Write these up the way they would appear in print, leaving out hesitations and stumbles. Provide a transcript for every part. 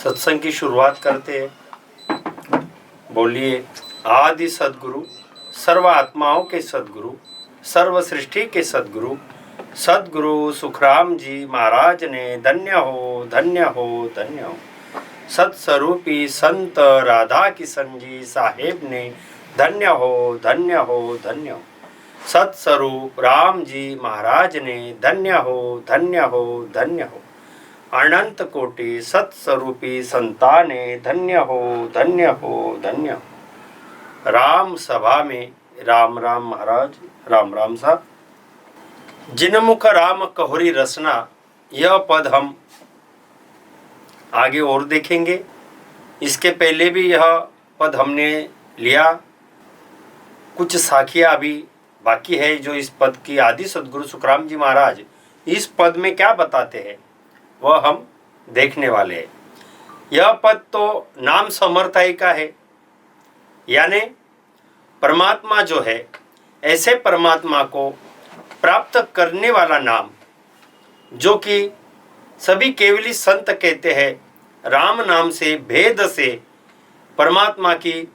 सत्संग की शुरुआत करते हैं। बोलिए, आदि सदगुरु, सर्व आत्माओं के सदगुरु, सर्व सृष्टि के सदगुरु, सदगुरु सुखराम जी महाराज ने धन्य हो, धन्य हो, धन्य हो। सत्स्वरूपी संत राधा किशन जी साहेब ने धन्य हो, धन्य हो, धन्य हो। सत्स्वरूप राम जी महाराज ने धन्य हो, धन्य हो, धन्य हो। अनंत कोटि सत्स्वरूपी संताने धन्य हो, धन्य हो, धन्य हो। राम सभा में राम राम महाराज, राम राम साहब। जिनमुख राम कहुरी रसना, यह पद हम आगे और देखेंगे। इसके पहले भी यह पद हमने लिया। कुछ साखियाँ अभी बाकी है जो इस पद की आदि सदगुरु सुखराम जी महाराज इस पद में क्या बताते हैं वह हम देखने वाले हैं। यह पद तो नाम समर्थाई का है, यानी परमात्मा जो है ऐसे परमात्मा को प्राप्त करने वाला नाम, जो कि सभी केवली संत कहते हैं राम नाम से भेद से परमात्मा की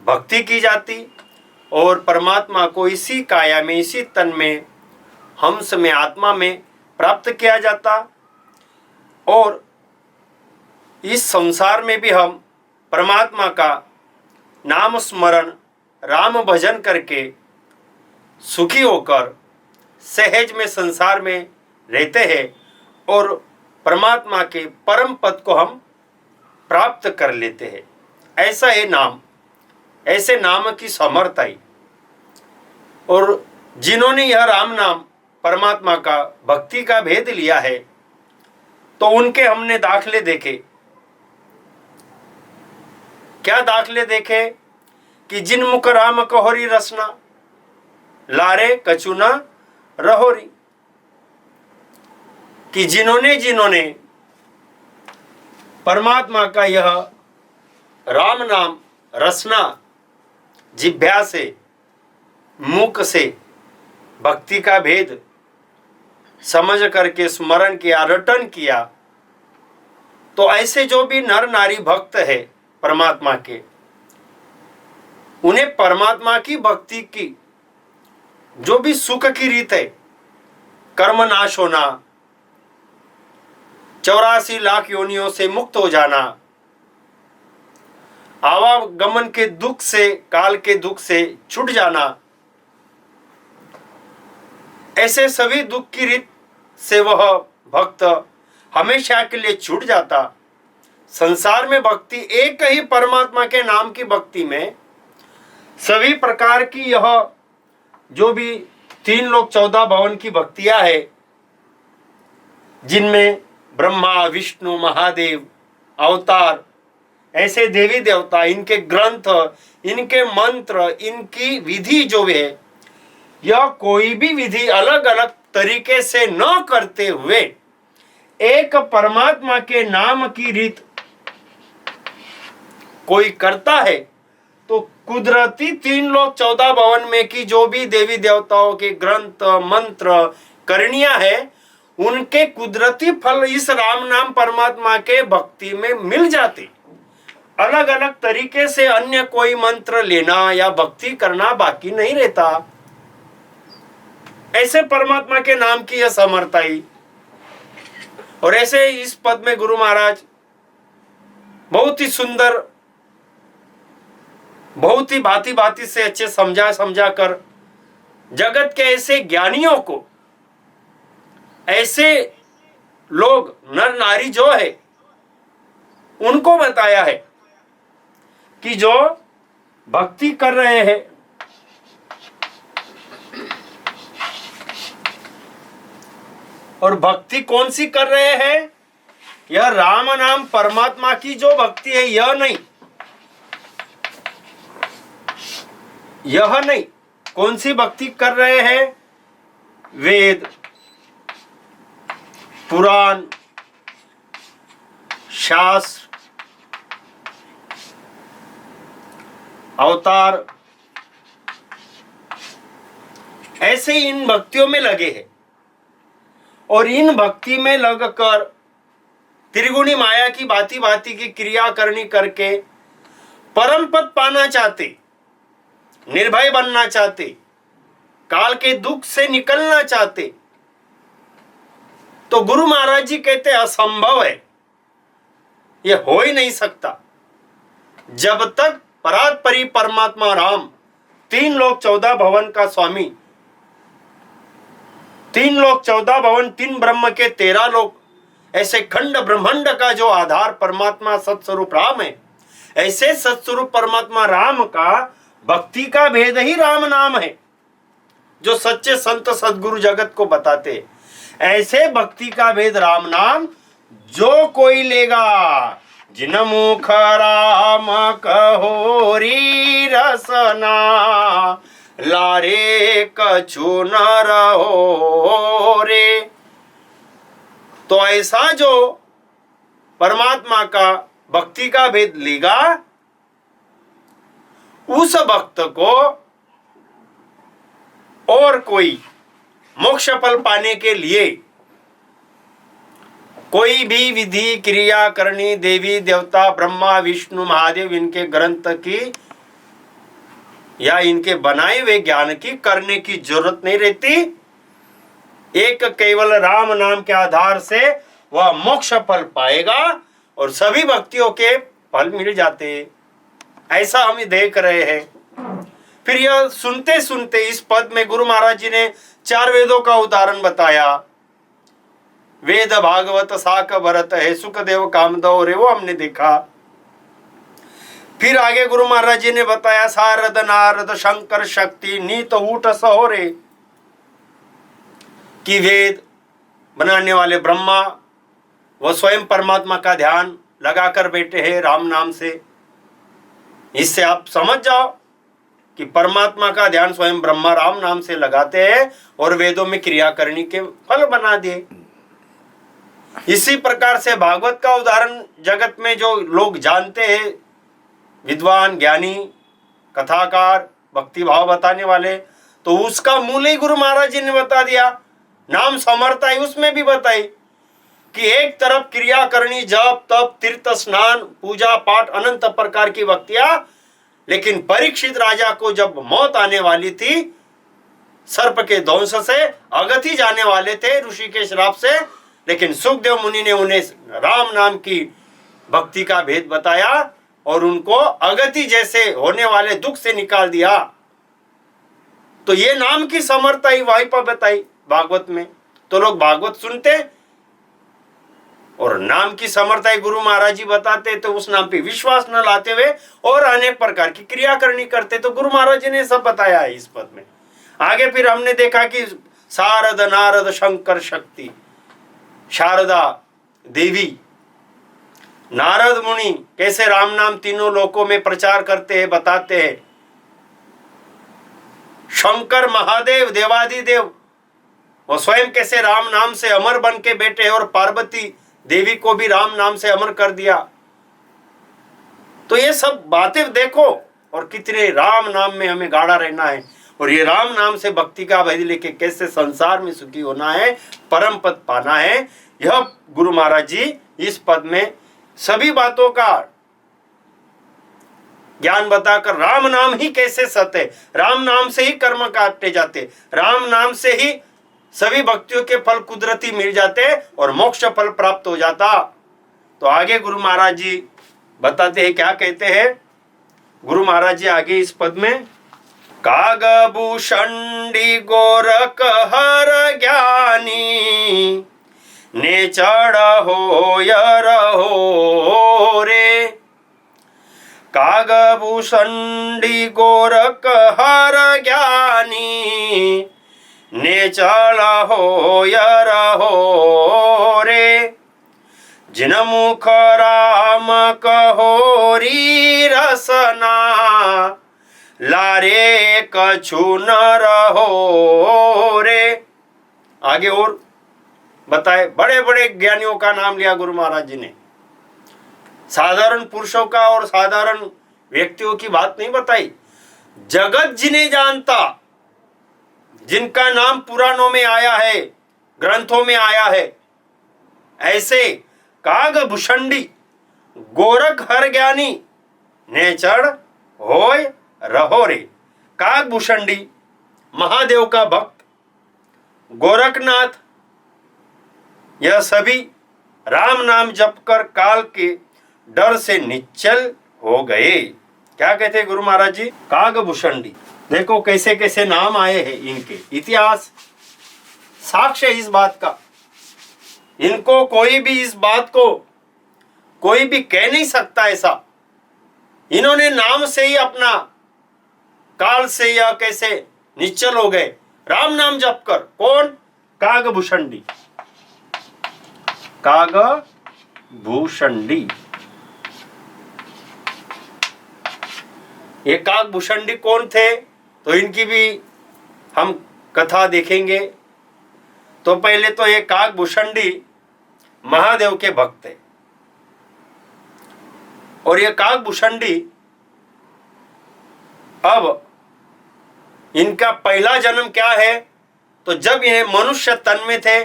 भक्ति की जाती और परमात्मा को इसी काया में, इसी तन में, हंस में, आत्मा में प्राप्त किया जाता। और इस संसार में भी हम परमात्मा का नाम स्मरण, राम भजन करके सुखी होकर सहज में संसार में रहते हैं और परमात्मा के परम पद को हम प्राप्त कर लेते हैं। ऐसा है नाम, ऐसे नाम की समर्थ आई। और जिन्होंने यह राम नाम परमात्मा का भक्ति का भेद लिया है तो उनके हमने दाखले देखे। क्या दाखले देखे कि जिनमुख राम कहोरी रसना, लारे कचुना रहोरी, कि जिन्होंने परमात्मा का यह राम नाम रसना, जिह्वा से, मुख से भक्ति का भेद समझ करके स्मरण किया, रटन किया, तो ऐसे जो भी नर नारी भक्त है परमात्मा के, उन्हें परमात्मा की भक्ति की जो भी सुख की रीत है, कर्म नाश होना, 84 लाख योनियों से मुक्त हो जाना, आवागमन के दुख से, काल के दुख से छूट जाना, ऐसे सभी दुख की रीत से वह भक्त हमेशा के लिए छूट जाता। संसार में भक्ति, एक ही परमात्मा के नाम की भक्ति में सभी प्रकार की यह जो भी 3 लोक 14 भवन की भक्तियां है, जिनमें ब्रह्मा, विष्णु, महादेव अवतार, ऐसे देवी देवता, इनके ग्रंथ, इनके मंत्र, इनकी विधि जो है, यह कोई भी विधि अलग अलग तरीके से न करते हुए एक परमात्मा के नाम की रीत कोई करता है तो कुदरती 3 लोक 14 भवन में की जो भी देवी देवताओं के ग्रंथ, मंत्र, करणियां है, उनके कुदरती फल इस राम नाम परमात्मा के भक्ति में मिल जाते। अलग अलग तरीके से अन्य कोई मंत्र लेना या भक्ति करना बाकी नहीं रहता। ऐसे परमात्मा के नाम की यह समर्थाई। और ऐसे इस पद में गुरु महाराज बहुत ही सुंदर, बहुत ही भांति भांति से अच्छे समझा कर जगत के ऐसे ज्ञानियों को, ऐसे लोग नर नारी जो है, उनको बताया है कि जो भक्ति कर रहे हैं, और भक्ति कौन सी कर रहे हैं, यह राम नाम परमात्मा की जो भक्ति है, यह नहीं, कौन सी भक्ति कर रहे हैं, वेद, पुराण, शास्त्र, अवतार, ऐसे इन भक्तियों में लगे हैं। और इन भक्ति में लगकर त्रिगुणी माया की भांति भांति की क्रिया करनी करके परम पद पाना चाहते, निर्भय बनना चाहते, काल के दुख से निकलना चाहते, तो गुरु महाराज जी कहते असंभव है, ये हो ही नहीं सकता। जब तक परात्परी परमात्मा राम 3 लोक 14 भवन का स्वामी, 3 लोक 14 भवन, 3 ब्रह्म के 13 लोक, ऐसे खंड ब्रह्मांड का जो आधार परमात्मा सत्स्वरूप राम है, ऐसे सत्स्वरूप परमात्मा राम का भक्ति का भेद ही राम नाम है, जो सच्चे संत सदगुरु जगत को बताते। ऐसे भक्ति का भेद राम नाम जो कोई लेगा, जिन मुख राम कहोरी रसना, लारे कछु न रहो रे। तो ऐसा जो परमात्मा का भक्ति का भेद लेगा, उस भक्त को और कोई मोक्ष फल पाने के लिए कोई भी विधि क्रिया करनी, देवी देवता ब्रह्मा विष्णु महादेव इनके ग्रंथ की या इनके बनाए हुए ज्ञान की करने की जरूरत नहीं रहती। एक केवल राम नाम के आधार से वह मोक्ष फल पाएगा और सभी भक्तियों के फल मिल जाते। ऐसा हम देख रहे हैं। फिर यह सुनते सुनते इस पद में गुरु महाराज जी ने 4 वेदों का उदाहरण बताया। वेद भागवत साक भरत है, सुखदेव कामदेव रे, वो हमने देखा। फिर आगे गुरु महाराज जी ने बताया सारद नारद शंकर शक्ति नीत ऊट सहोरे, कि वेद बनाने वाले ब्रह्मा वो स्वयं परमात्मा का ध्यान लगाकर बैठे हैं राम नाम से। इससे आप समझ जाओ कि परमात्मा का ध्यान स्वयं ब्रह्मा राम नाम से लगाते हैं और वेदों में क्रिया करने के फल बना दिए। इसी प्रकार से भागवत का उदाहरण जगत में जो लोग जानते हैं, विद्वान ज्ञानी कथाकार भक्ति भाव बताने वाले, तो उसका मूल ही गुरु महाराज जी ने बता दिया। नाम समर्था है उसमें भी बताई कि एक तरफ क्रिया करनी, जप तप तीर्थ स्नान पूजा पाठ अनंत प्रकार की भक्तियां, लेकिन परीक्षित राजा को जब मौत आने वाली थी सर्प के दंश से, अगति जाने वाले थे ऋषि के श्राप से, लेकिन सुखदेव मुनि ने उन्हें राम नाम की भक्ति का भेद बताया और उनको अगति जैसे होने वाले दुख से निकाल दिया। तो ये नाम की समर्था ही वहीं पर बताई भागवत में। तो लोग भागवत सुनते और नाम की समर्था गुरु महाराज जी बताते, तो उस नाम पे विश्वास न लाते हुए और अनेक प्रकार की क्रिया करनी करते। तो गुरु महाराज जी ने सब बताया है इस पद में। आगे फिर हमने देखा कि सारद नारद शंकर शक्ति, शारदा देवी नारद मुनि कैसे राम नाम तीनों लोकों में प्रचार करते हैं, बताते हैं। शंकर महादेव देवादिदेव वो स्वयं कैसे राम नाम से अमर बन के बैठे और पार्वती देवी को भी राम नाम से अमर कर दिया। तो ये सब बातें देखो और कितने राम नाम में हमें गाड़ा रहना है और ये राम नाम से भक्ति का भेद लेके कैसे संसार में सुखी होना है, परम पद पाना है। यह गुरु महाराज जी इस पद में सभी बातों का ज्ञान बताकर राम नाम ही कैसे सत्य है, राम नाम से ही कर्म काटे जाते, राम नाम से ही सभी भक्तियों के फल कुदरती मिल जाते और मोक्ष फल प्राप्त हो जाता। तो आगे गुरु महाराज जी बताते हैं, क्या कहते हैं गुरु महाराज जी आगे इस पद में, कागभूषणी गोरख हर ज्ञानी ने चढ़ हो रहो रे, कागभूषणी गोरख हर ज्ञानी ने चढ़ हो रहो रे, जिन मुख राम कहोरी रसना, लारे कछु न रहो रे। आगे और बताए, बड़े बड़े ज्ञानियों का नाम लिया गुरु महाराज जी ने, साधारण पुरुषों का और साधारण व्यक्तियों की बात नहीं बताई। जगत जिन्हें जानता, जिनका नाम पुराणों में आया है, ग्रंथों में आया है, ऐसे काग भुषंडी गोरख हर ज्ञानी नेचर होय रहो रे। काग भुषंडी महादेव का भक्त, गोरखनाथ, यह सभी राम नाम जप कर काल के डर से निश्चल हो गए। क्या कहते गुरु महाराज जी? काग भुषंडी। देखो कैसे कैसे नाम आए हैं इनके, इतिहास साक्ष्य इस बात का। इनको कोई भी इस बात को कोई भी कह नहीं सकता ऐसा। इन्होंने नाम से ही अपना काल से या कैसे निश्चल हो गए राम नाम जप कर। कौन? काग भुषंडी। काग भूषंडी। ये काग भूषंडी कौन थे? तो इनकी भी हम कथा देखेंगे। तो पहले तो ये काग भूषंडी महादेव के भक्त थे। और ये काग भूषंडी अब इनका पहला जन्म क्या है? तो जब ये मनुष्य तन में थे,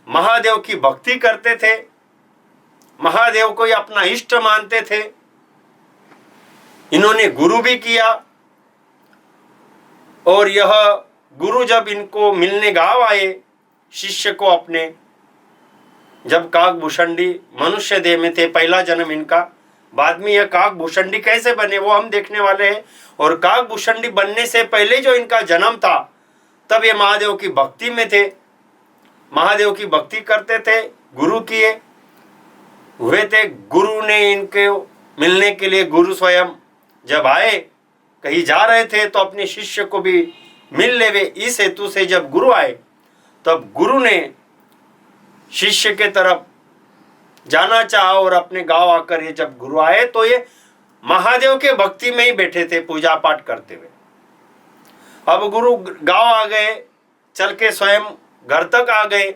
महादेव की भक्ति करते थे, महादेव को ही अपना इष्ट मानते थे। इन्होंने गुरु भी किया। और यह गुरु जब इनको मिलने गांव आए, शिष्य को अपने, जब काग भूषंडी मनुष्य देह में थे, पहला जन्म इनका। बाद में यह काग भूषंडी कैसे बने वो हम देखने वाले हैं। और काग भूषंडी बनने से पहले जो इनका जन्म था, तब ये महादेव की भक्ति में थे, महादेव की भक्ति करते थे, गुरु किए हुए थे। गुरु ने इनके मिलने के लिए, गुरु स्वयं जब आए, कहीं जा रहे थे तो अपने शिष्य को भी मिल लेवे, इस हेतु से जब गुरु आए, तब गुरु ने शिष्य के तरफ जाना चाहा। और अपने गांव आकर ये जब गुरु आए तो ये महादेव के भक्ति में ही बैठे थे, पूजा पाठ करते हुए। अब गुरु गांव आ गए, चल के स्वयं घर तक आ गए,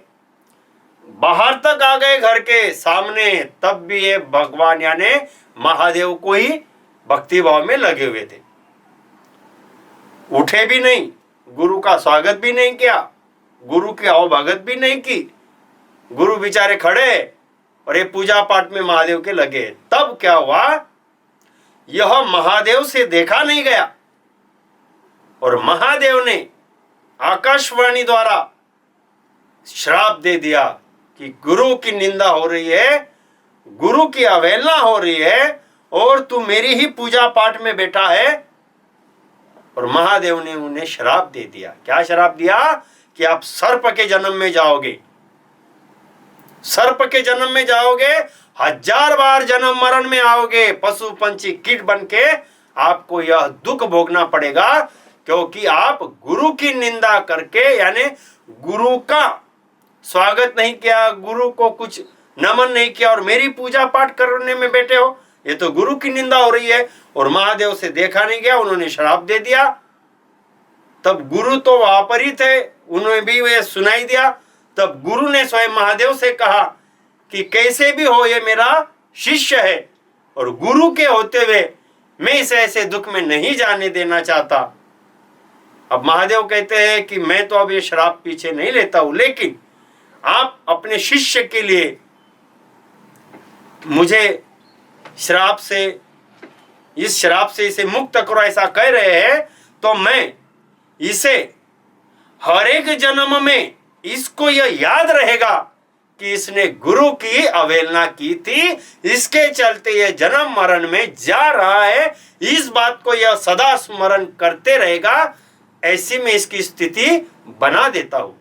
बाहर तक आ गए घर के सामने, तब भी ये भगवान यानी महादेव को ही भक्ति भाव में लगे हुए थे। उठे भी नहीं, गुरु का स्वागत भी नहीं किया, गुरु की अवभगत भी नहीं की। गुरु बेचारे खड़े और ये पूजा पाठ में महादेव के लगे। तब क्या हुआ? यह महादेव से देखा नहीं गया और महादेव ने आकाशवाणी द्वारा श्राप दे दिया कि गुरु की निंदा हो रही है, गुरु की अवहेलना हो रही है, और तू मेरी ही पूजा पाठ में बैठा है। और महादेव ने उन्हें श्राप दे दिया। क्या श्राप दिया? कि आप सर्प के जन्म में जाओगे, सर्प के जन्म में जाओगे, 1000 बार जन्म मरण में आओगे, पशु पंछी कीट बन के आपको यह दुख भोगना पड़ेगा, क्योंकि आप गुरु की निंदा करके यानी गुरु का स्वागत नहीं किया, गुरु को कुछ नमन नहीं किया और मेरी पूजा पाठ करने में बैठे हो। ये तो गुरु की निंदा हो रही है। और महादेव से देखा नहीं गया, उन्होंने श्राप दे दिया। तब गुरु तो वहां पर ही थे, उन्होंने भी वे सुनाई दिया। तब गुरु ने स्वयं महादेव से कहा कि कैसे भी हो ये मेरा शिष्य है और गुरु के होते हुए मैं इसे ऐसे दुख में नहीं जाने देना चाहता। अब महादेव कहते हैं कि मैं तो अब ये श्राप पीछे नहीं लेता हूं, लेकिन आप अपने शिष्य के लिए मुझे श्राप से, इस श्राप से इसे मुक्त करो ऐसा कह रहे हैं, तो मैं इसे हर एक जन्म में इसको यह याद रहेगा कि इसने गुरु की अवहेलना की थी, इसके चलते यह जन्म मरण में जा रहा है। इस बात को यह सदा स्मरण करते रहेगा। ऐसी में इसकी स्थिति बना देता हूं।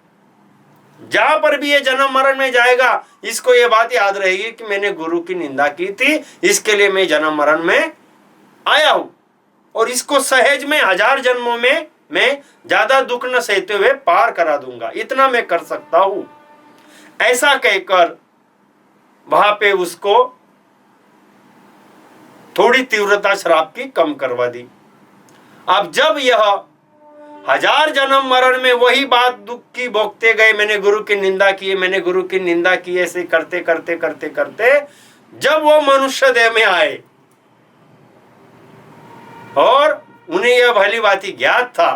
जहां पर भी ये जन्म मरण में जाएगा, इसको ये बात याद रहेगी कि मैंने गुरु की निंदा की थी, इसके लिए मैं जन्म मरण में आया हूं। और इसको सहज में 1000 जन्मों में मैं ज्यादा दुख न सहते हुए पार करा दूंगा, इतना मैं कर सकता हूं। ऐसा कहकर वहां पे उसको थोड़ी तीव्रता श्राप की कम करवा दी। अब जब यह 1000 जन्म मरण में वही बात दुख की भोगते गए, मैंने गुरु की निंदा की, मैंने गुरु की निंदा की, ऐसे करते करते करते करते जब वो मनुष्य देह में आए और उन्हें यह भली भांति ज्ञात था,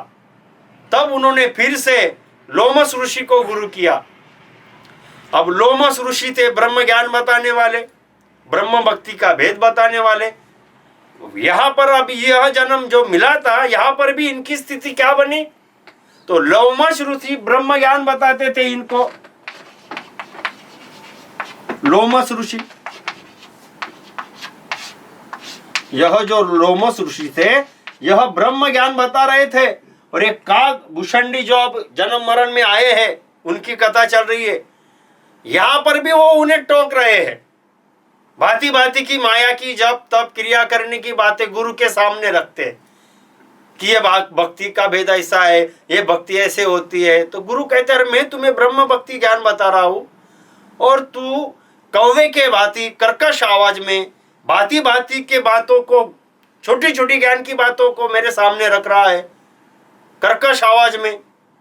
तब उन्होंने फिर से लोमस ऋषि को गुरु किया। अब लोमस ऋषि थे ब्रह्म ज्ञान बताने वाले, ब्रह्म भक्ति का भेद बताने वाले। यहां पर अब यह जन्म जो मिला था, यहां पर भी इनकी स्थिति क्या बनी? तो लोमस ऋषि ब्रह्म ज्ञान बताते थे इनको। लोमस ऋषि, यह जो लोमस ऋषि थे यह ब्रह्म ज्ञान बता रहे थे, और एक काग भूषणी जो अब जन्म मरण में आए हैं उनकी कथा चल रही है। यहां पर भी वो उन्हें टोक रहे हैं, भांति भांति की माया की जप तप क्रिया करने की बातें गुरु के सामने रखते हैं कि ये भक्ति का भेद ऐसा है, ये भक्ति ऐसे होती है। तो गुरु कहते हैं मैं तुम्हें ब्रह्म भक्ति ज्ञान बता रहा हूं और तू कौवे के भांति कर्कश आवाज में भांति भांति के बातों को, छोटी छोटी ज्ञान की बातों को मेरे सामने रख रहा है कर्कश आवाज में,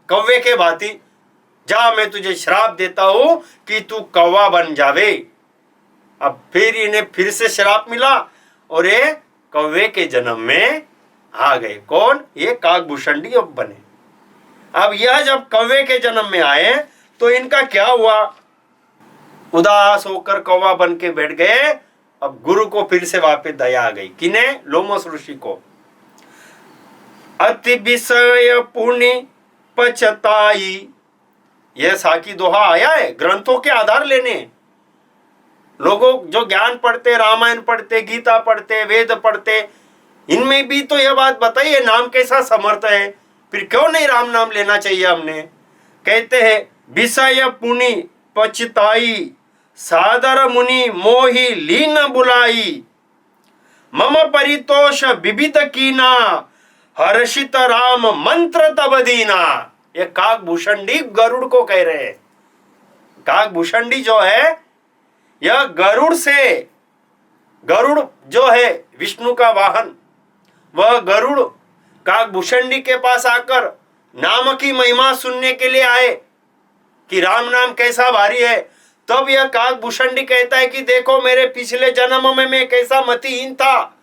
कौवे के भांति। जा मैं तुझे श्राप देता हूं कि तू कौवा बन जावे। अब फिर इन्हें फिर से श्राप मिला और ये कौवे के जन्म में आ गए। कौन? ये काकभूषणी अब बने। अब यह जब कौवे के जन्म में आए तो इनका क्या हुआ? उदास होकर कौवा बन के बैठ गए। अब गुरु को फिर से वापस दया आ गई। किन्हें? लोमस ऋषि को। अति विषय पुण्य पचताई, यह साकी दोहा आया है ग्रंथों के आधार लेने। लोगों जो ज्ञान पढ़ते, रामायण पढ़ते, गीता पढ़ते, वेद पढ़ते, इनमें भी तो यह बात बताइए नाम कैसा समर्थ है, फिर क्यों नहीं राम नाम लेना चाहिए हमने। कहते हैं विषय पुनि पछताई, सादर मुनि मोहि लीन बुलाई, मम परितोष विविध कीना, हर्षित राम मंत्र तब दीना। ये काकभूषणी गरुड़ को कह रहे हैं। काकभूषणी जो है यह गरुड़ से, गरुड़ जो है विष्णु का वाहन, वह गरुड़ काकभूषणी के पास आकर नाम की महिमा सुनने के लिए आए कि राम नाम कैसा भारी है। तब यह काकभूषणी कहता है कि देखो मेरे पिछले जन्म में मैं कैसा मतिहीन था।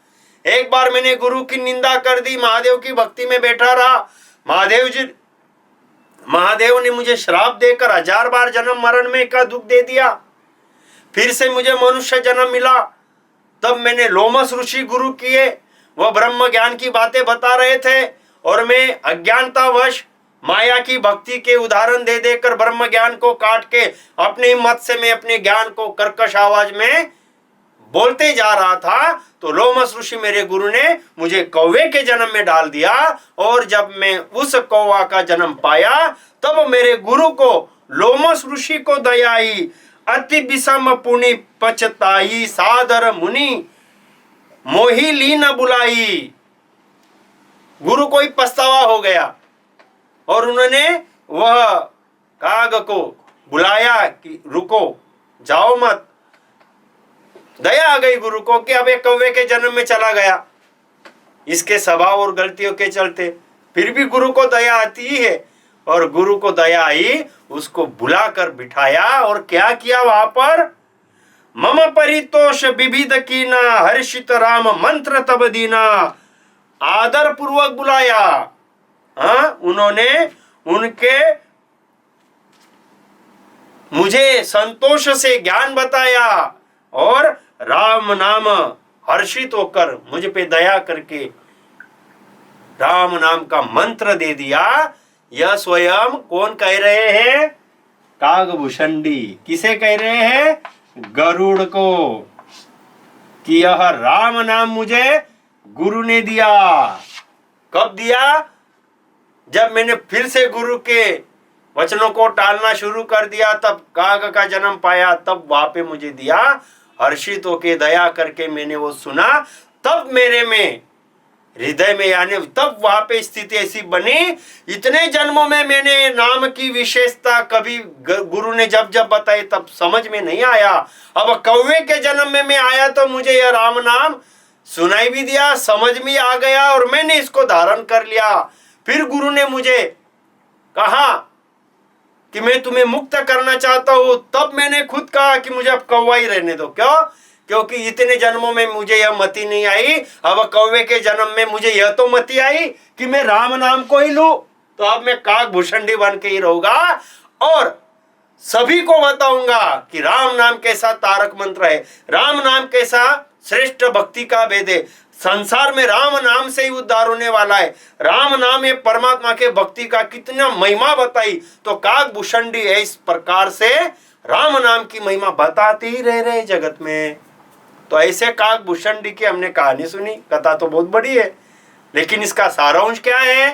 एक बार मैंने गुरु की निंदा कर दी, महादेव की भक्ति में बैठा रहा, महादेव ने मुझे श्राप देकर 1000 बार जन्म मरण में का दुख दे दिया। फिर से मुझे मनुष्य जन्म मिला, तब मैंने लोमस ऋषि गुरु किए, वह ब्रह्म ज्ञान की बातें बता रहे थे और मैं अज्ञानतावश माया की भक्ति के उदाहरण दे देकर ब्रह्म ज्ञान को काट के अपनी मत से मैं अपने ज्ञान को कर्कश आवाज में बोलते जा रहा था। तो लोमस ऋषि मेरे गुरु ने मुझे कौवे के जन्म में डाल दिया, और जब मैं उस कौवा का जन्म पाया तब मेरे गुरु को लोमस ऋषि को दया आई। अति विषम पुनि पचताई, सादर मुनि मोहि लीन बुलाई। गुरु को ही पछतावा हो गया और उन्होंने वह काग को बुलाया कि रुको, जाओ मत। दया आ गई गुरु को कि अब एक कौवे के जन्म में चला गया इसके स्वभाव और गलतियों के चलते। फिर भी गुरु को दया आती ही है, और गुरु को दया आई, उसको बुलाकर बिठाया और क्या किया वहां पर? मम परितोष विविध कीना, हर्षित राम मंत्र तब दीना। आदर पूर्वक बुलाया। उन्होंने उनके मुझे संतोष से ज्ञान बताया और राम नाम हर्षित होकर मुझ पे दया करके राम नाम का मंत्र दे दिया। यह स्वयं कौन कह रहे हैं? काकभूषणी। किसे कह रहे हैं? गरुड़ को, कि यह राम नाम मुझे गुरु ने दिया। कब दिया? जब मैंने फिर से गुरु के वचनों को टालना शुरू कर दिया, तब काग का जन्म पाया, तब वहां पे मुझे दिया। हर्षित होके दया करके मैंने वो सुना, तब मेरे में हृदय में, यानी तब वहां पे स्थिति ऐसी बनी। इतने जन्मों में मैंने नाम की विशेषता कभी गुरु ने जब जब बताई तब समझ में नहीं आया। अब कौवे के जन्म में मैं आया तो मुझे यह राम नाम सुनाई भी दिया, समझ में आ गया और मैंने इसको धारण कर लिया। फिर गुरु ने मुझे कहा कि मैं तुम्हें मुक्त करना चाहता हूं, तब मैंने खुद कहा कि मुझे अब कौवा ही रहने दो। क्यों? क्योंकि इतने जन्मों में मुझे यह मति नहीं आई, अब कौवे के जन्म में मुझे यह तो मति आई कि मैं राम नाम को ही लूं, तो अब मैं काकभूषणी बन के ही रहूंगा। और सभी को बताऊंगा कि राम नाम कैसा तारक मंत्र है, राम नाम कैसा श्रेष्ठ भक्ति का वेद है। संसार में राम नाम से ही उद्धार होने वाला है। राम नाम ये परमात्मा के भक्ति का कितना महिमा बताई, तो काकभूषणी इस प्रकार से राम नाम की महिमा बताते ही रह रहे जगत में। तो ऐसे काकभूषणी की हमने कहानी सुनी, कथा तो बहुत बड़ी है, लेकिन इसका सारांश क्या है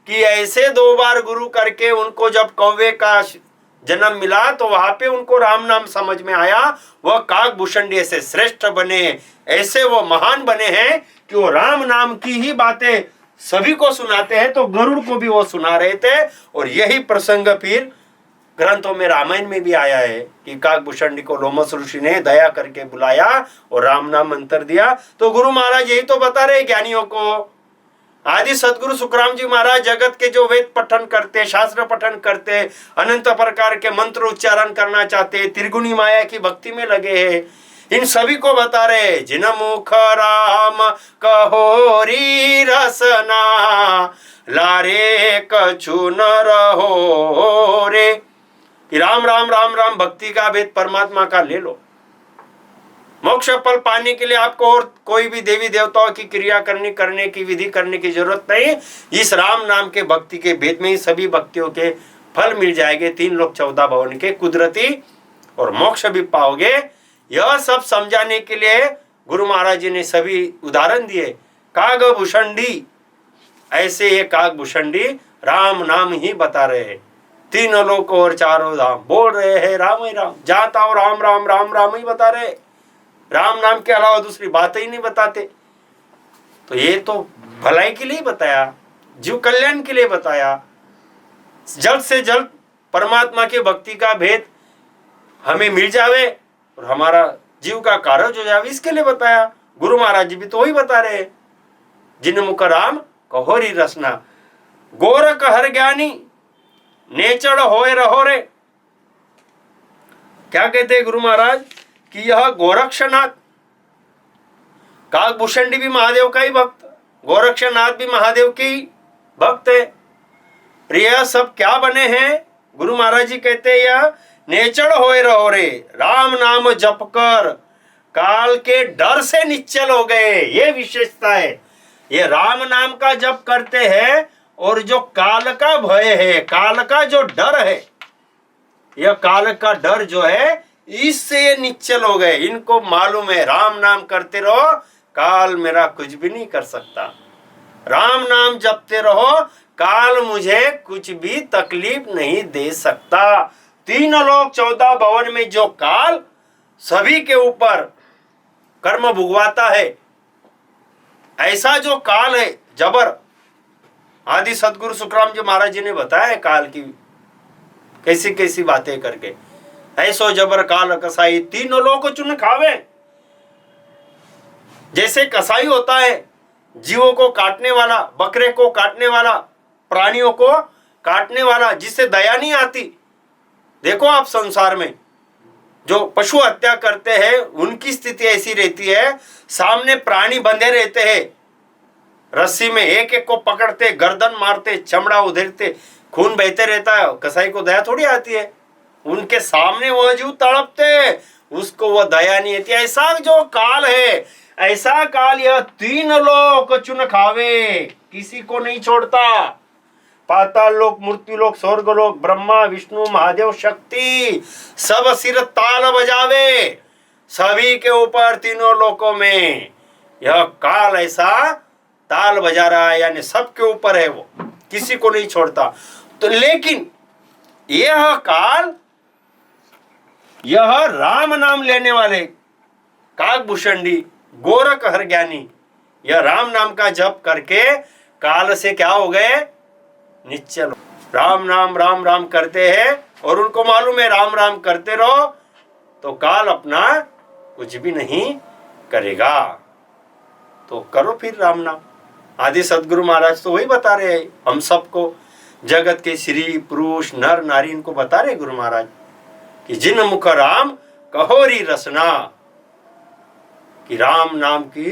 कि ऐसे 2 बार गुरु करके उनको जब कौवे का जन्म मिला तो वहां पे उनको राम नाम समझ में आया। वह काकभूषणी ऐसे श्रेष्ठ बने, ऐसे वो महान बने हैं कि वो राम नाम की ही बातें सभी को सुनाते हैं। तो गरुड़ को भी वो सुना रहे थे, और यही प्रसंग फिर ग्रंथों में रामायण में भी आया है कि काकभूषणी को लोमस ऋषि ने दया करके बुलाया और राम नाम मंत्र दिया। तो गुरु महाराज यही तो बता रहे ज्ञानियों को। आदि सदगुरु सुखराम जी महाराज जगत के जो वेद पठन करते, शास्त्र पठन करते, अनंत प्रकार के मंत्र उच्चारण करना चाहते, त्रिगुणी माया की भक्ति में लगे हैं, इन सभी को बता रहे जिन मुख राम कहोरी रसना लारे कछु न रहो रे। कि राम राम राम राम भक्ति का भेद परमात्मा का ले लो। मोक्ष फल पाने के लिए आपको और कोई भी देवी देवताओं की क्रिया करने की विधि करने की जरूरत नहीं। इस राम नाम के भक्ति के भेद में ही सभी भक्तियों के फल मिल जाएंगे। 3 लोक 14 भवन के कुदरती और मोक्ष भी पाओगे। यह सब समझाने के लिए गुरु महाराज जी ने सभी उदाहरण दिए। काकभूषणी, ऐसे ये काकभूषणी राम नाम ही बता रहे हैं। 3 लोक और 4 धाम बोल रहे हैं राम ही राम, जाता हो राम राम राम राम ही बता रहे। राम नाम के अलावा दूसरी बात ही नहीं बताते। तो ये तो भलाई के लिए बताया, जीव कल्याण के लिए बताया। जल्द से जल्द परमात्मा के भक्ति का भेद हमें मिल जावे और हमारा जीव का कार्य हो जावे, इसके लिए बताया। गुरु महाराज जी भी तो वही बता रहे, जिन मुख राम कहोरी रसना गोरख हर ज्ञानी नेचड़ होए रहो रे। क्या कहते हैं गुरु महाराज कि यह गोरक्षनाथ, काकभूषणी भी महादेव का ही भक्त, गोरक्षनाथ भी महादेव के ही भक्त है। यह सब क्या बने हैं? गुरु महाराज जी कहते हैं यह नेचड़ होए रहो रे, राम नाम जप कर काल के डर से निश्चल हो गए। ये विशेषता है, ये राम नाम का जप करते हैं और जो काल का भय है, काल का जो डर है, यह काल का डर जो है इससे ये निश्चल हो गए। इनको मालूम है राम नाम करते रहो, काल मेरा कुछ भी नहीं कर सकता। राम नाम जपते रहो, काल मुझे कुछ भी तकलीफ नहीं दे सकता। 3 लोक 14 भवन में जो काल सभी के ऊपर कर्म भुगवाता है, ऐसा जो काल है जबर, आदि सदगुरु सुखराम जी महाराज जी ने बताया काल की कैसी कैसी बातें करके। ऐसो जबर काल कसाई 3 लोक चुन खावे। जैसे कसाई होता है जीवों को काटने वाला, बकरे को काटने वाला, प्राणियों को काटने वाला, जिससे दया नहीं आती। देखो आप संसार में जो पशु हत्या करते हैं उनकी स्थिति ऐसी रहती है, सामने प्राणी बंधे रहते हैं रस्सी में, एक एक को पकड़ते, गर्दन मारते, चमड़ा उधेड़ते, खून बहते रहता है। कसाई को दया थोड़ी आती है, उनके सामने वह जीव तड़पते, उसको वह दया नहीं आती। ऐसा जो काल है, ऐसा काल यह 3 लोक चुन खावे, किसी को नहीं छोड़ता। पाताल लोक, मृत्यु लोक, स्वर्ग लोक, ब्रह्मा विष्णु महादेव शक्ति सब सिर ताल बजावे, सभी के ऊपर 3 लोकों में यह काल ऐसा ताल बजा रहा है, यानी सबके ऊपर है, वो किसी को नहीं छोड़ता। तो लेकिन यह काल, यह राम नाम लेने वाले काकभूषणी गोरख हर ज्ञानी, यह राम नाम का जप करके काल से क्या हो गए? निश्चल। राम नाम राम राम करते हैं और उनको मालूम है राम राम करते रहो तो काल अपना कुछ भी नहीं करेगा। तो करो फिर राम नाम। आदि सदगुरु महाराज तो वही बता रहे हैं हम सबको, जगत के श्री पुरुष नर नारी, इनको बता रहे गुरु महाराज कि जिन मुख राम कहोरी रसना, कि राम नाम की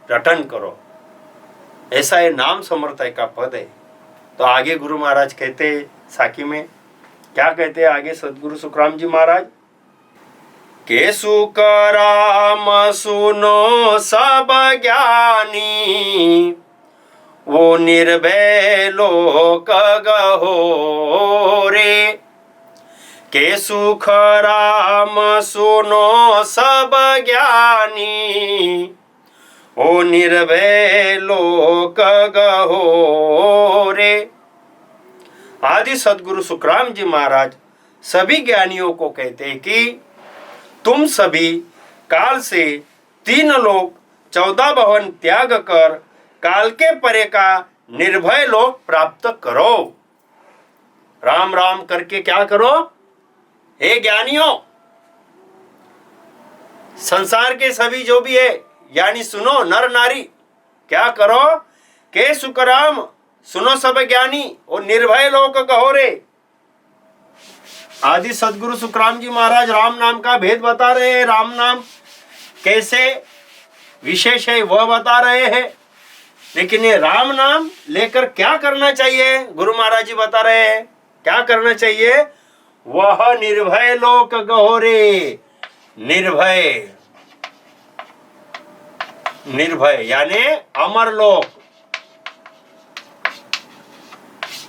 रटन करो। ऐसा ये नाम समर्थय का पद है। तो आगे गुरु महाराज कहते साखी में क्या कहते हैं आगे सदगुरु सुखराम जी महाराज? के सुख राम सुनो सब ज्ञानी, वो निर्भय लोक गहो रे। के सुख राम सुनो सब ज्ञानी, ओ निर्भय लोक गहो रे। आदि सदगुरु सुखराम जी महाराज सभी ज्ञानियों को कहते हैं कि तुम सभी काल से 3 लोक 14 भवन त्याग कर काल के परे का निर्भय लोक प्राप्त करो। राम राम करके क्या करो? हे ज्ञानियों, संसार के सभी जो भी है यानी सुनो नर नारी, क्या करो? के सुखराम सुनो सब ज्ञानी और निर्भय लोक कहो रे। आदि सदगुरु सुखराम जी महाराज राम नाम का भेद बता रहे हैं, राम नाम कैसे विशेष है वह बता रहे हैं। लेकिन ये राम नाम लेकर क्या करना चाहिए गुरु महाराज जी बता रहे हैं, क्या करना चाहिए? वह निर्भय लोक कहो रे। निर्भय, निर्भय यानी अमर लोक।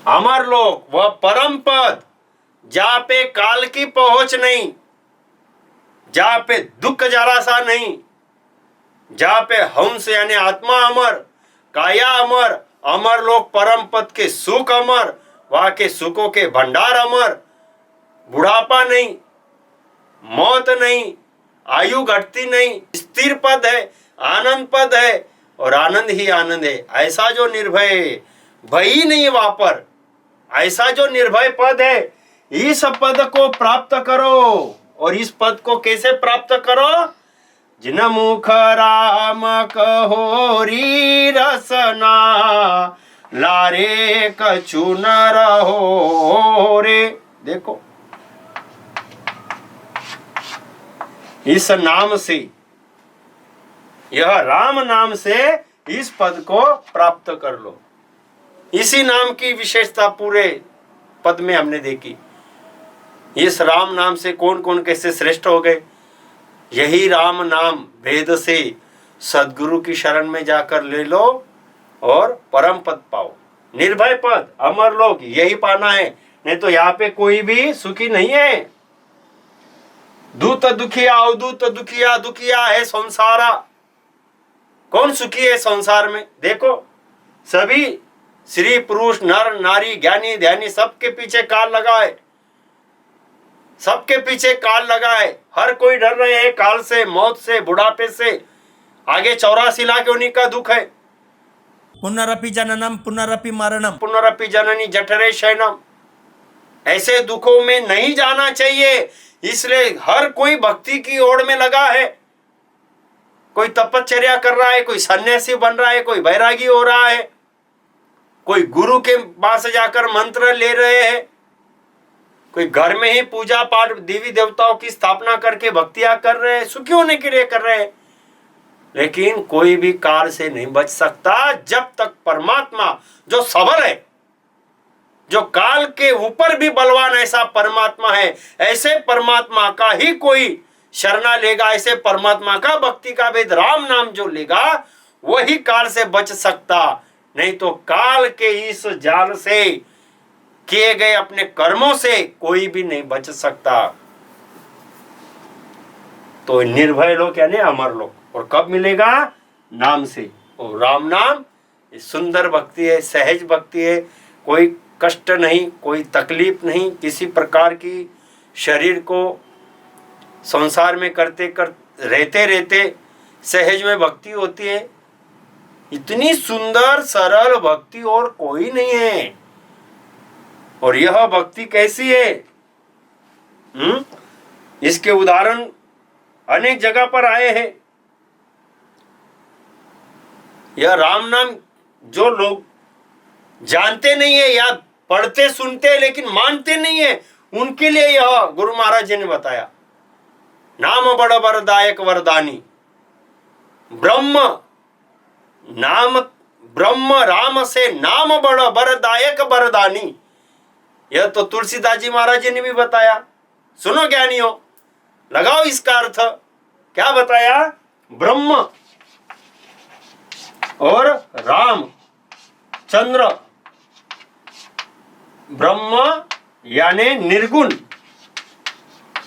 अमर लोक वह परम पद जहां पे काल की पहुंच नहीं, जहां पे दुख जरा सा नहीं, जहां पे हंस यानी आत्मा अमर, काया अमर, अमर लोक परम पद के सुख अमर, वहां के सुखों के भंडार अमर, बुढ़ापा नहीं, मौत नहीं, आयु घटती नहीं, स्थिर पद है, आनंद पद है और आनंद ही आनंद है। ऐसा जो निर्भय भय ही नहीं वहां पर, ऐसा जो निर्भय पद है, इस पद को प्राप्त करो। और इस पद को कैसे प्राप्त करो? जिन मुख राम कहोरी रसना, लारे कछु न रहो रे। देखो इस नाम से, यह राम नाम से इस पद को प्राप्त कर लो। इसी नाम की विशेषता पूरे पद में हमने देखी। इस राम नाम से कौन कौन कैसे श्रेष्ठ हो गए। यही राम नाम भेद से सदगुरु की शरण में जाकर ले लो और परम पद पाओ, निर्भय पद, अमर लोक, यही पाना है। नहीं तो यहाँ पे कोई भी सुखी नहीं है। दूत दुखिया अवधूत दुखिया, दुखिया है संसारा। कौन सुखी है संसार में? देखो सभी स्त्री पुरुष नर नारी ज्ञानी ध्यानी सबके पीछे काल लगा है, सबके पीछे काल लगा है। हर कोई डर रहे हैं काल से, मौत से, बुढ़ापे से। आगे 84 लाख उन्हीं का दुख है। पुनरपि जननम पुनरपि मरणम पुनरपि जननी जठरे शयनम। ऐसे दुखों में नहीं जाना चाहिए, इसलिए हर कोई भक्ति की ओर में लगा है। कोई तपश्चर्या कर रहा है, कोई सन्यासी बन रहा है, कोई बैरागी हो रहा है, कोई गुरु के पास जाकर मंत्र ले रहे हैं, कोई घर में ही पूजा पाठ देवी देवताओं की स्थापना करके भक्तियां कर रहे हैं, सुखी होने के लिए कर रहे हैं। लेकिन कोई भी काल से नहीं बच सकता जब तक परमात्मा जो सबल है, जो काल के ऊपर भी बलवान ऐसा परमात्मा है, ऐसे परमात्मा का ही कोई शरणा लेगा, ऐसे परमात्मा का भक्ति का भेद राम नाम जो लेगा वही काल से बच सकता। नहीं तो काल के इस जाल से, किए गए अपने कर्मों से कोई भी नहीं बच सकता। तो निर्भय लोक यानी अमर लोक। और कब मिलेगा? नाम से। और राम नाम सुंदर भक्ति है, सहज भक्ति है, कोई कष्ट नहीं, कोई तकलीफ नहीं, किसी प्रकार की शरीर को संसार में रहते रहते सहज में भक्ति होती है। इतनी सुंदर सरल भक्ति और कोई नहीं है। और यह भक्ति कैसी है? इसके उदाहरण अनेक जगह पर आए हैं। यह राम नाम जो लोग जानते नहीं है या पढ़ते सुनते हैं लेकिन मानते नहीं है, उनके लिए यह गुरु महाराज जी ने बताया। नाम बड़ वरदायक वरदानी। ब्रह्म राम से नाम बड़ वरदायक वरदानी। यह तो तुलसीदास जी महाराज जी ने भी बताया। सुनो ज्ञानियों, लगाओ इसका अर्थ। क्या बताया? ब्रह्म और राम चंद्र, ब्रह्म यानी निर्गुण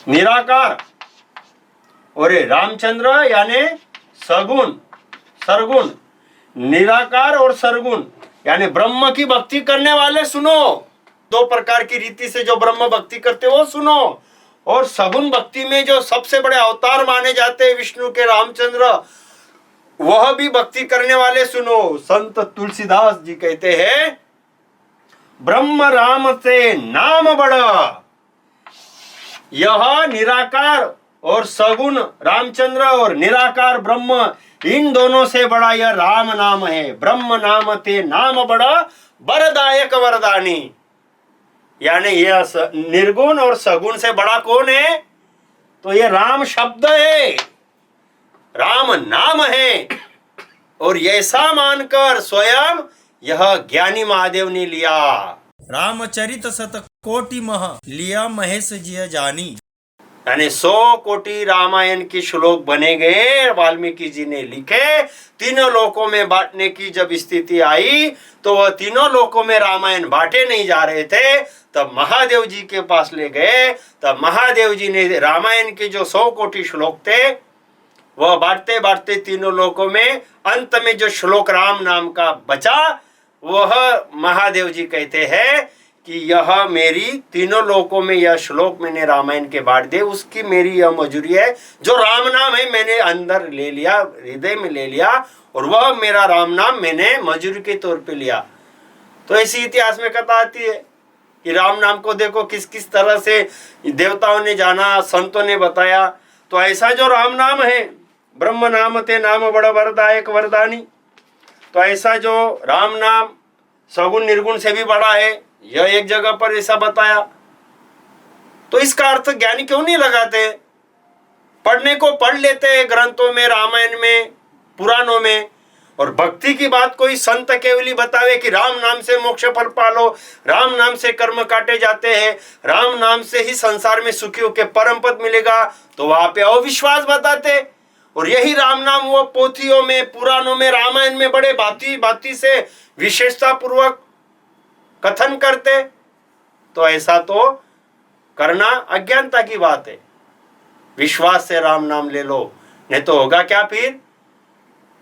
निराकार, और ये रामचंद्र यानी सगुण सरगुण, निराकार और सरगुण यानी ब्रह्म की भक्ति करने वाले सुनो। दो प्रकार की रीति से जो ब्रह्म भक्ति करते हो सुनो, और सगुण भक्ति में जो सबसे बड़े अवतार माने जाते हैं विष्णु के रामचंद्र, वह भी भक्ति करने वाले सुनो। संत तुलसीदास जी कहते हैं, ब्रह्म राम से नाम बड़ा, यह निराकार और सगुण रामचंद्र और निराकार ब्रह्म, इन दोनों से बड़ा यह राम नाम है। ब्रह्म नाम ते नाम बड़ा, वरदायक वरदानी। यानी यह निर्गुण और सगुण से बड़ा कौन है? तो यह राम शब्द है, राम नाम है। और ऐसा मानकर स्वयं यह ज्ञानी महादेव ने लिया। रामचरित सत कोटि मह लिया महेश जिय जानी। यानी 100 कोटि रामायण के श्लोक बने गए, वाल्मीकि जी ने लिखे। तीनों लोकों में बांटने की जब स्थिति आई तो वह तीनों लोकों में रामायण बांटे नहीं जा रहे थे, तब महादेव जी के पास ले गए। तब महादेव जी ने रामायण के जो 100 कोटि श्लोक थे वह बांटते बांटते तीनों लोकों में, अंत में जो श्लोक राम नाम का बचा, वह महादेव जी कहते हैं कि यह मेरी तीनों लोकों में यह श्लोक मैंने रामायण के बांट दे, उसकी मेरी यह मजूरी है। जो राम नाम है मैंने अंदर ले लिया, हृदय में ले लिया, और वह मेरा राम नाम मैंने मजूरी के तौर पे लिया। तो ऐसी इतिहास में कथा आती है कि राम नाम को देखो किस किस तरह से देवताओं ने जाना, संतों ने बताया। तो ऐसा जो राम नाम है, ब्रह्म नाम ते नाम बड़ा वरदायक वरदानी, तो ऐसा जो राम नाम सगुण निर्गुण से भी बड़ा है, यह एक जगह पर ऐसा बताया। तो इसका अर्थ ज्ञानी क्यों नहीं लगाते? पढ़ने को पढ़ लेते हैं ग्रंथों में, रामायण में, पुराणों में, और भक्ति की बात कोई संत केवली बतावे कि राम नाम से मोक्ष फल पालो, राम नाम से कर्म काटे जाते हैं, राम नाम से ही संसार में सुखियों के परम पद मिलेगा, तो वहां पे अविश्वास बताते। और यही राम नाम वो पोथियों में, पुराणों में, रामायण में बड़े भांति भांति से विशेषता पूर्वक कथन करते। तो ऐसा तो करना अज्ञानता की बात है। विश्वास से राम नाम ले लो, नहीं तो होगा क्या फिर?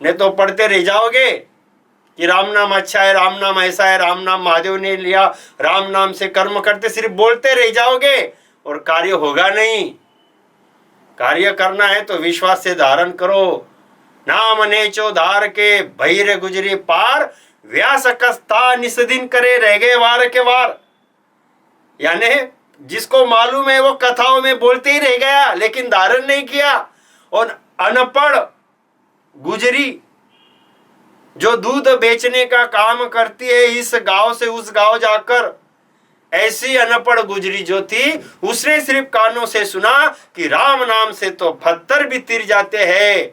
नहीं तो पढ़ते रह जाओगे कि राम नाम अच्छा है, राम नाम ऐसा है, राम नाम महादेव ने लिया, राम नाम से कर्म करते सिर्फ बोलते रह जाओगे और कार्य होगा नहीं। कार्य करना है तो विश्वास से धारण करो। नाम नेचो धार के भैर गुजरी पार, व्यास कस्ता निस्दिन करे रह गए वार के वार। यानी जिसको मालूम है वो कथाओं में बोलते ही रह गया, लेकिन धारण नहीं किया। और अनपढ़ गुजरी जो दूध बेचने का काम करती है इस गांव से उस गांव जाकर, ऐसी अनपढ़ गुजरी जो थी, उसने सिर्फ कानों से सुना कि राम नाम से तो पत्थर भी तिर जाते हैं।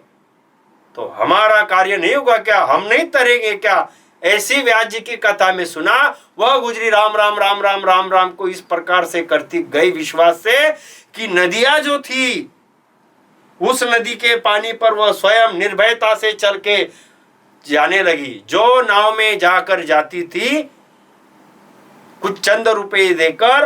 तो हमारा कार्य नहीं होगा क्या? हम नहीं तरेंगे क्या? ऐसी व्यास जी की कथा में सुना। वह गुजरी राम राम राम राम राम राम को इस प्रकार से करती गई विश्वास से कि नदियां जो थी, उस नदी के पानी पर वह स्वयं निर्भयता से चल के जाने लगी। जो नाव में जाकर जाती थी, कुछ चंद रुपए देकर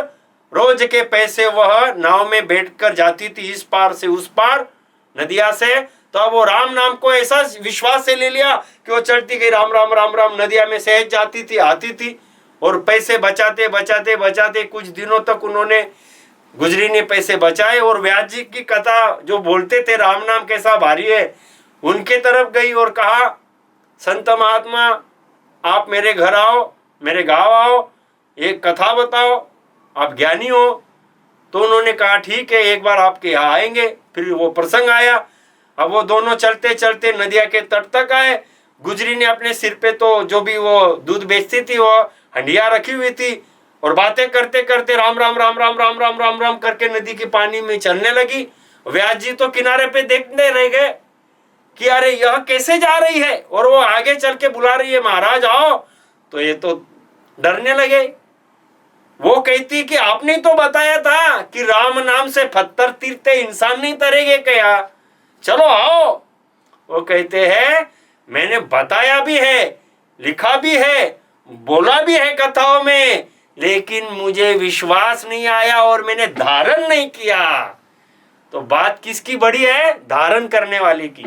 रोज के पैसे वह नाव में बैठकर जाती थी इस पार से उस पार नदिया से। तो अब वो राम नाम को ऐसा विश्वास से ले लिया कि वो चलती गई राम राम राम राम, नदिया में सहज जाती थी, आती थी, और पैसे बचाते बचाते बचाते कुछ दिनों तक उन्होंने, गुजरी ने पैसे बचाए। और व्यास जी की कथा जो बोलते थे राम नाम कैसा भारी है, उनके तरफ गई और कहा, संत महात्मा आप मेरे घर आओ, मेरे गांव आओ, एक कथा बताओ, आप ज्ञानी हो। तो उन्होंने कहा ठीक है, एक बार आपके यहाँ आएंगे। फिर वो प्रसंग आया। अब वो दोनों चलते चलते नदिया के तट तक आए। गुजरी ने अपने सिर पे तो जो भी वो दूध बेचती थी वो हंडिया रखी हुई थी, और बातें करते करते राम राम राम राम राम राम राम राम करके नदी के पानी में चलने लगी। व्यास जी तो किनारे पे देखने रह गए कि अरे यह कैसे जा रही है, और वो आगे चल के बुला रही है, महाराज आओ। तो ये तो डरने लगे वो कहती कि आपने तो बताया था कि राम नाम से पत्थर तीरते इंसान नहीं तरेंगे क्या, चलो आओ। वो कहते हैं मैंने बताया भी है, लिखा भी है, बोला भी है कथाओं में, लेकिन मुझे विश्वास नहीं आया और मैंने धारण नहीं किया। तो बात किसकी बड़ी है? धारण करने वाले की।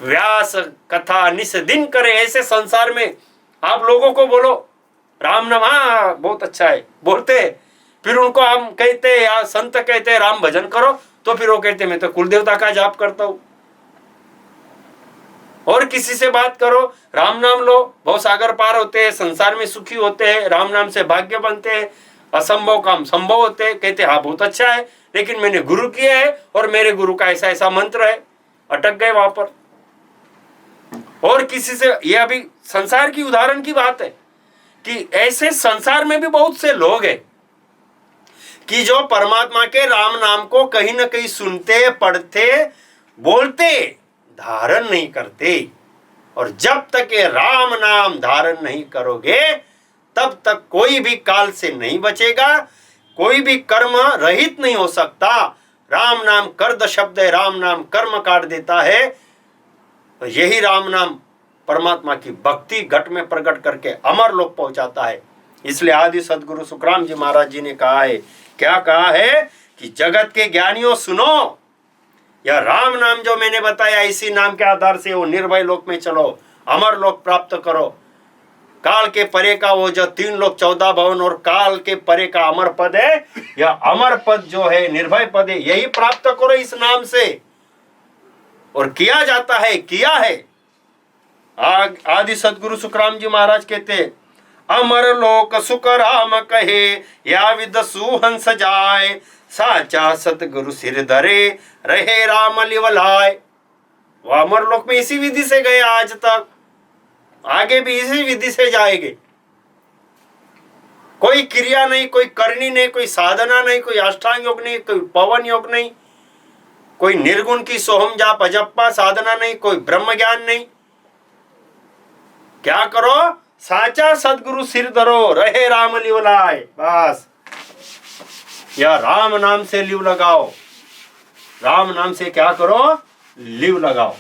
व्यास कथा निस दिन करे, ऐसे संसार में आप लोगों को बोलो राम नाम, हाँ बहुत अच्छा है बोलते, फिर उनको हम कहते या संत कहते राम भजन करो, तो फिर वो कहते मैं तो कुल देवता का जाप करता हूं। और किसी से बात करो राम नाम लो, बहुत सागर पार होते हैं, संसार में सुखी होते हैं, राम नाम से भाग्य बनते हैं, असंभव काम संभव होते हैं। कहते हाँ बहुत अच्छा है, लेकिन मैंने गुरु किया है और मेरे गुरु का ऐसा ऐसा मंत्र है, अटक गए वहां पर। और किसी से, यह अभी संसार की उदाहरण की बात है कि ऐसे संसार में भी बहुत से लोग हैं कि जो परमात्मा के राम नाम को कहीं ना कहीं सुनते, पढ़ते, बोलते, धारण नहीं करते। और जब तक ये राम नाम धारण नहीं करोगे तब तक कोई भी काल से नहीं बचेगा, कोई भी कर्म रहित नहीं हो सकता। राम नाम कर्द शब्द है, राम नाम कर्म काट देता है। तो यही राम नाम परमात्मा की भक्ति घट में प्रकट करके अमर लोक पहुंचाता है। इसलिए आदि सदगुरु सुखराम जी महाराज जी ने कहा है, क्या कहा है कि जगत के ज्ञानियों सुनो, यह राम नाम जो मैंने बताया, इसी नाम के आधार से वो निर्भय लोक में चलो, अमर लोक प्राप्त करो। काल के परे का वो जो 3 लोक 14 भवन और काल के परे का अमर पद है, यह अमर पद जो है, निर्भय पद है, यही प्राप्त करो इस नाम से। और किया जाता है, किया है। आदि सदगुरु सुखराम जी महाराज कहते, अमर लोक सुख राम कहे, या विद सुहंस जाए, साचा सतगुरु सिर धरे, रहे राम लिवलाए। वो अमर लोक में इसी विधि से गए आज तक, आगे भी इसी विधि से जाएंगे। कोई क्रिया नहीं, कोई करनी नहीं, कोई साधना नहीं, कोई अष्टांग योग नहीं, कोई पवन योग नहीं, कोई निर्गुण की सोहम जाप अजप्पा साधना नहीं, कोई ब्रह्म ज्ञान नहीं। क्या करो? साचा सदगुरु सिर धरो, रहे राम लिव लाए। बस या राम नाम से लिव लगाओ, राम नाम से क्या करो? लिव लगाओ।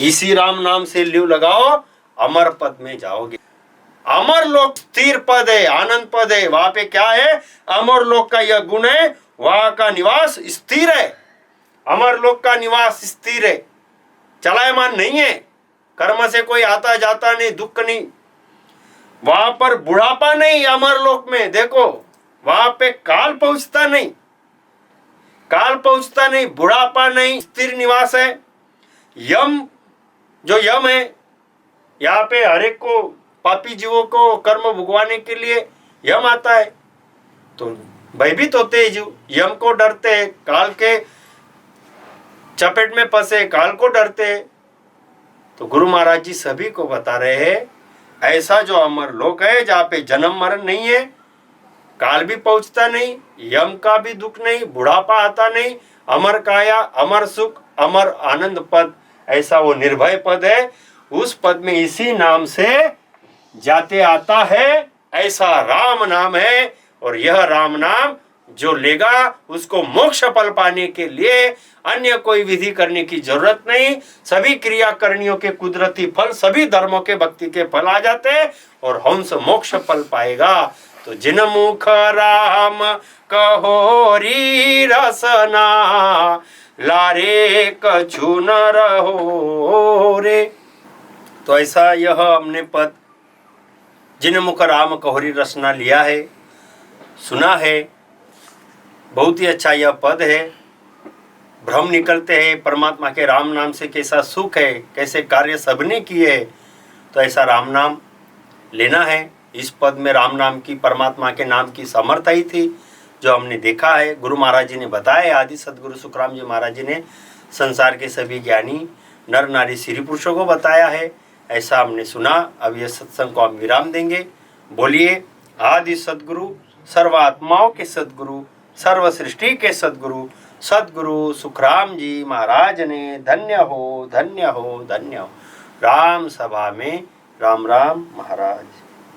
इसी राम नाम से लिव लगाओ, अमर पद में जाओगे। अमर लोक स्थिर पद है, आनंद पद है। वहां पे क्या है? अमर लोक का यह गुण है, वहां का निवास स्थिर है। अमर लोक का निवास स्थिर है, चलायमान नहीं है। कर्म से कोई आता जाता नहीं, दुख नहीं। वहां पर बुढ़ापा नहीं। अमर लोक में देखो, वहां पे काल पहुंचता नहीं, काल पहुंचता नहीं, बुढ़ापा नहीं, स्थिर निवास है। यम जो यम है, यहाँ पे हरेक को, पापी जीवों को कर्म भुगवाने के लिए यम आता है। तो भयभीत होते हैं जीव, यम को डरते हैं, काल के चपेट में फंसे, काल को डरते हैं। तो गुरु महाराज जी सभी को बता रहे हैं, ऐसा जो अमर लोक है, जहाँ पे जन्म मरण नहीं है, काल भी पहुंचता नहीं, यम का भी दुख नहीं, बुढ़ापा आता नहीं, अमर काया, अमर सुख, अमर आनंद पद, ऐसा वो निर्भय पद है। उस पद में इसी नाम से जाते आता है, ऐसा राम नाम है। और यह राम नाम जो लेगा, उसको मोक्ष फल पाने के लिए अन्य कोई विधि करने की जरूरत नहीं। सभी क्रिया करणियों के कुदरती फल, सभी धर्मों के भक्ति के फल आ जाते हैं और हंस मोक्ष फल पाएगा। तो जिन मुख राम कहोरी रसना, लारे कछु न रहो रे। तो ऐसा यह हमने पद जिन मुख राम कहोरी रसना लिया है, सुना है। बहुत ही अच्छा यह पद है। भ्रम निकलते हैं परमात्मा के राम नाम से, कैसा सुख है, कैसे कार्य सबने किए। तो ऐसा राम नाम लेना है। इस पद में राम नाम की, परमात्मा के नाम की समर्थ ही थी, जो हमने देखा है। गुरु महाराज जी ने बताया, आदि सदगुरु सुखराम जी महाराज जी ने संसार के सभी ज्ञानी नर नारी स्त्री पुरुषों को बताया है। ऐसा हमने सुना। अब यह सत्संग को हम विराम देंगे। बोलिए, आदि सदगुरु, सर्व आत्माओं के सदगुरु, सर्व सृष्टि के सदगुरु, सदगुरु सुखराम जी महाराज ने धन्य हो, धन्य हो, धन्य हो। राम सभा में राम राम महाराज।